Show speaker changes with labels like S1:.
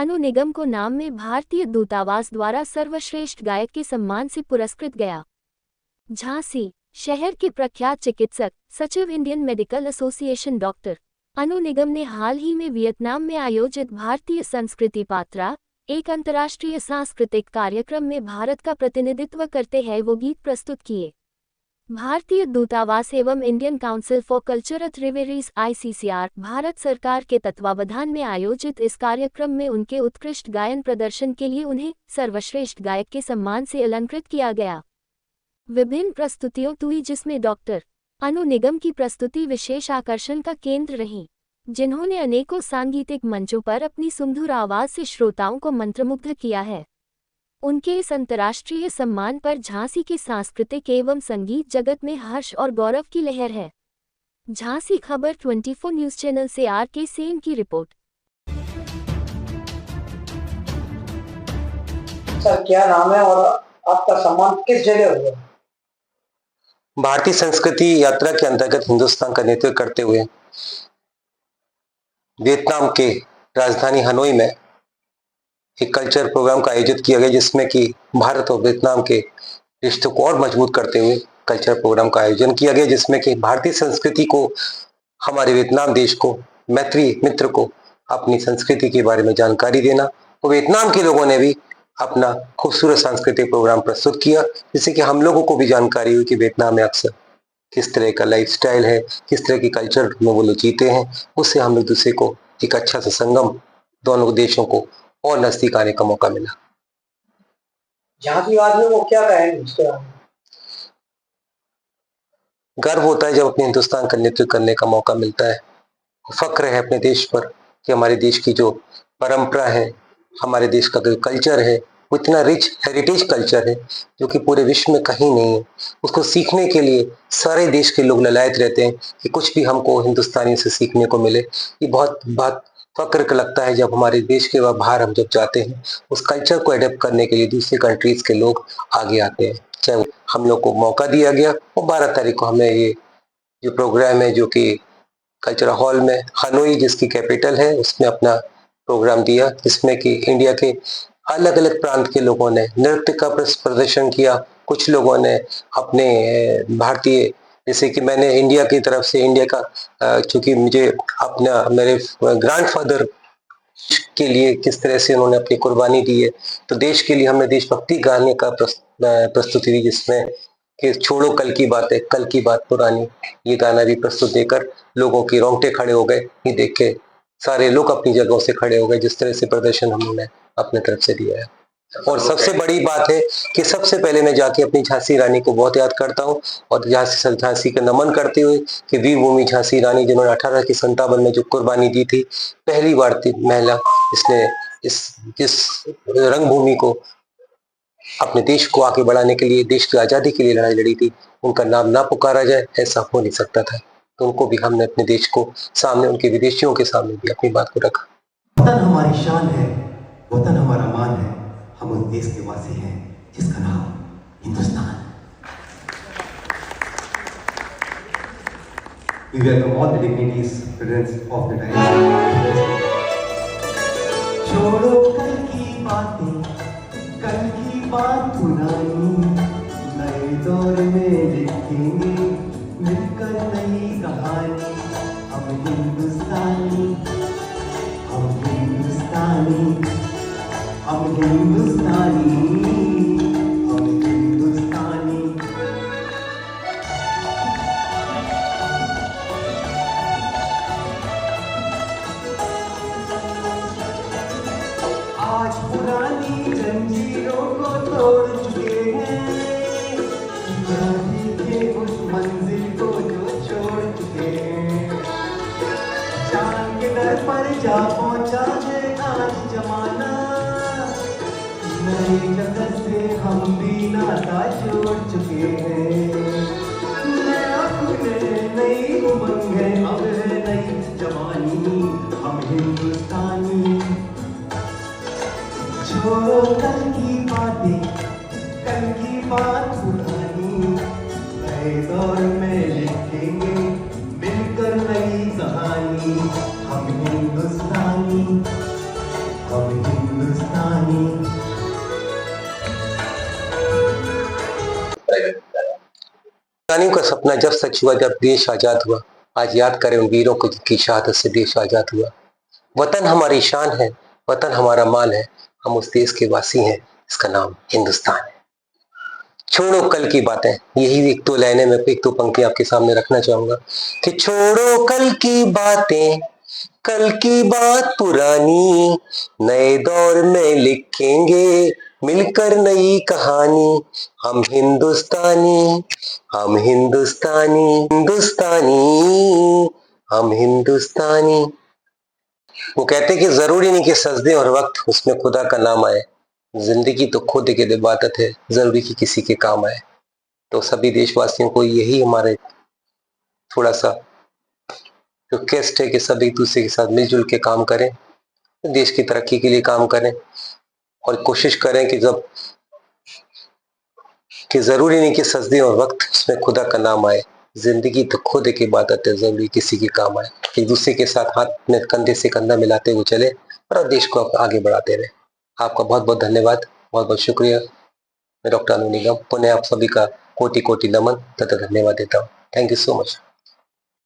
S1: अनु निगम को नाम में भारतीय दूतावास द्वारा सर्वश्रेष्ठ गायक के सम्मान से पुरस्कृत गया। झांसी शहर के प्रख्यात चिकित्सक सचिव इंडियन मेडिकल एसोसिएशन डॉक्टर अनु निगम ने हाल ही में वियतनाम में आयोजित भारतीय संस्कृति पात्रा, एक अंतर्राष्ट्रीय सांस्कृतिक कार्यक्रम में भारत का प्रतिनिधित्व करते हैं वो गीत प्रस्तुत किए। भारतीय दूतावास एवं Indian council for cultural relations (ICCR) Bharat सरकार के तत्वावधान में आयोजित इस कार्यक्रम में उनके उत्कृष्ट गायन प्रदर्शन के लिए उन्हें सर्वश्रेष्ठ गायक के सम्मान से अलंकृत किया गया। विभिन्न प्रस्तुतियों हुई जिसमें डॉक्टर अनु निगम की प्रस्तुति विशेष आकर्षण का केंद्र रही, जिन्होंने अनेकों सांगीतिक मंचों पर अपनी सुमधुर आवाज से श्रोताओं को मंत्रमुग्ध किया है। उनके इस अंतर्राष्ट्रीय सम्मान पर झांसी के सांस्कृतिक एवं संगीत जगत में हर्ष और गौरव की लहर है। झांसी खबर 24 न्यूज चैनल से RK सेन की रिपोर्ट।
S2: सर क्या नाम है और आपका सम्मान किस जगह हुआ?
S3: भारतीय संस्कृति यात्रा के अंतर्गत हिंदुस्तान का नेतृत्व करते हुए वियतनाम के राजधानी हनोई में एक कल्चर प्रोग्राम का आयोजित किया गया, जिसमें कि भारत और वियतनाम के रिश्तों को और मजबूत करते हुए कल्चर प्रोग्राम का आयोजन किया गया, जिसमें कि भारतीय संस्कृति को, हमारे वियतनाम देश को, मैत्री मित्र को अपनी संस्कृति के बारे में जानकारी देना, और वियतनाम के लोगों ने भी अपना खूबसूरत सांस्कृतिक प्रोग्राम प्रस्तुत किया, जिससे कि हम लोगों को भी जानकारी हुई कि वियतनाम में अक्सर किस तरह का लाइफस्टाइल है, किस तरह की कल्चर में वो लोग जीते हैं। उससे हम लोग दूसरे को एक अच्छा सा संगम, दोनों देशों को और नजदीक आने का मौका मिला।
S2: झांसी वासियों को क्या कहेंगे इसके बारे में?
S3: गर्व होता है जब अपने हिंदुस्तान का नेतृत्व करने का मौका मिलता है। फक्र है अपने देश पर कि हमारे देश की जो परंपरा है, हमारे देश का जो कल्चर है, वो इतना रिच हेरिटेज कल्चर है जो कि पूरे विश्व में कहीं नहीं है। उसको सीखने के लिए सारे देश के लोग ललायत रहते हैं कि कुछ भी हमको हिंदुस्तानी से सीखने को मिले। ये बहुत बहुत फक्र का लगता है जब हमारे देश के बाहर हम जब जाते हैं, उस कल्चर को अडेप्ट करने के लिए दूसरे कंट्रीज के लोग आगे आते हैं। चाहे हम लोग को मौका दिया गया, और 12 तारीख को हमें ये जो प्रोग्राम है, जो कि कल्चरल हॉल में हनोई जिसकी कैपिटल है, उसमें अपना प्रोग्राम दिया, जिसमें कि इंडिया के अलग अलग प्रांत के लोगों ने नृत्य का प्रदर्शन किया। कुछ लोगों ने अपने भारतीय, जैसे कि मैंने इंडिया की तरफ से, इंडिया का चूंकि मुझे अपना मेरे ग्रैंडफादर के लिए किस तरह से उन्होंने अपनी कुर्बानी दी है, तो देश के लिए हमने देशभक्ति गाने का प्रस्तुति दी, जिसमें कि छोड़ो कल की बात है, कल की बात पुरानी, ये गाना भी प्रस्तुत देकर लोगों की रोंगटे खड़े हो गए। ये देख के सारे लोग अपनी जगहों से खड़े हो गए, जिस तरह से प्रदर्शन हमने अपने तरफ से दिया है। और सबसे बड़ी बात है कि सबसे पहले मैं जाके अपनी झांसी रानी को बहुत याद करता हूँ, और झांसी का नमन करते हुए कि वीर भूमि झांसी रानी, जिन्होंने 1857 में जो कुर्बानी दी थी, पहली बार थी महिला इसने इस रंगभूमि को, अपने देश को आगे बढ़ाने के लिए, देश की आजादी के लिए लड़ाई लड़ी थी। उनका नाम ना पुकारा जाए, ऐसा हो नहीं सकता था। तो उनको भी हमने अपने देश को सामने, उनके विदेशियों के सामने भी अपनी बात को रखा।
S4: वतन हमारी शान है, वतन हमारा मान है, हम उस देश के वासी हैं जिसका नाम Hindustan. We welcome all the dignitaries, present of the time. छोड़ो कल की बातें, कल की बात पुरानी, नए दौर में लिखेंगे मिलकर नई कहानी। हम हिंदुस्तानी, हम हिंदुस्तानी, हम हिंदुस्तानी, हम हिंदुस्तानी। आज पुरानी जंजीरों को तोड़ चुके हैं, गाड़ी के उस मंजिल को जो छोड़ चुके हैं। चांद के दर पर जा पहुंचा है आज जमाना, नए जगत से हम भी नाता जोड़ चुके हैं। नया खुले नई उमंग है, अब है नई जवानी, हम हिंदुस्तानी। छोड़ो कल की बातें, कल की बात पुरानी, नए दौर में लिखेंगे मिलकर नई कहानी। हम हिंदुस्तानी, हम
S3: हिंदुस्तानियों का सपना जब सच हुआ जब देश आजाद हुआ। आज याद करें उन वीरों को जिनकी शहादत से देश आजाद हुआ। वतन हमारी शान है, वतन हमारा मान है, हम उस देश के वासी हैं, इसका नाम हिंदुस्तान है। छोड़ो कल की बातें, यही एक दो लाइनें मैं एक दो पंक्ति आपके सामने रखना चाहूंगा कि छोड़ो कल की बातें, कल की बात पुरानी, नए दौर में लिखेंगे मिलकर नई कहानी। हम हिंदुस्तानी, हम हिंदुस्तानी, हिंदुस्तानी, हम हिंदुस्तानी। वो कहते हैं कि जरूरी नहीं कि सजदे और वक्त उसमें खुदा का नाम आए, जिंदगी तो खुद एक इबादत है, जरूरी कि किसी के काम आए। तो सभी देशवासियों को यही हमारे थोड़ा सा रिक्वेस्ट है कि सब एक दूसरे के साथ मिलजुल के काम करें, देश की तरक्की के लिए काम करें और कोशिश करें कि जब कि जरूरी नहीं कि सजदे और वक्त उसमें खुदा का नाम आए, जिंदगी तो खुद एक इबादत है, जरूरी किसी के काम आए। एक दूसरे के साथ हाथ में कंधे से कंधा मिलाते हुए चले और देश को आगे बढ़ाते रहे। आपका बहुत बहुत धन्यवाद, बहुत बहुत शुक्रिया। मैं डॉक्टर अनु निगम पुनः आप सभी का कोटि कोटि नमन तथा धन्यवाद देता हूँ। Thank you so much.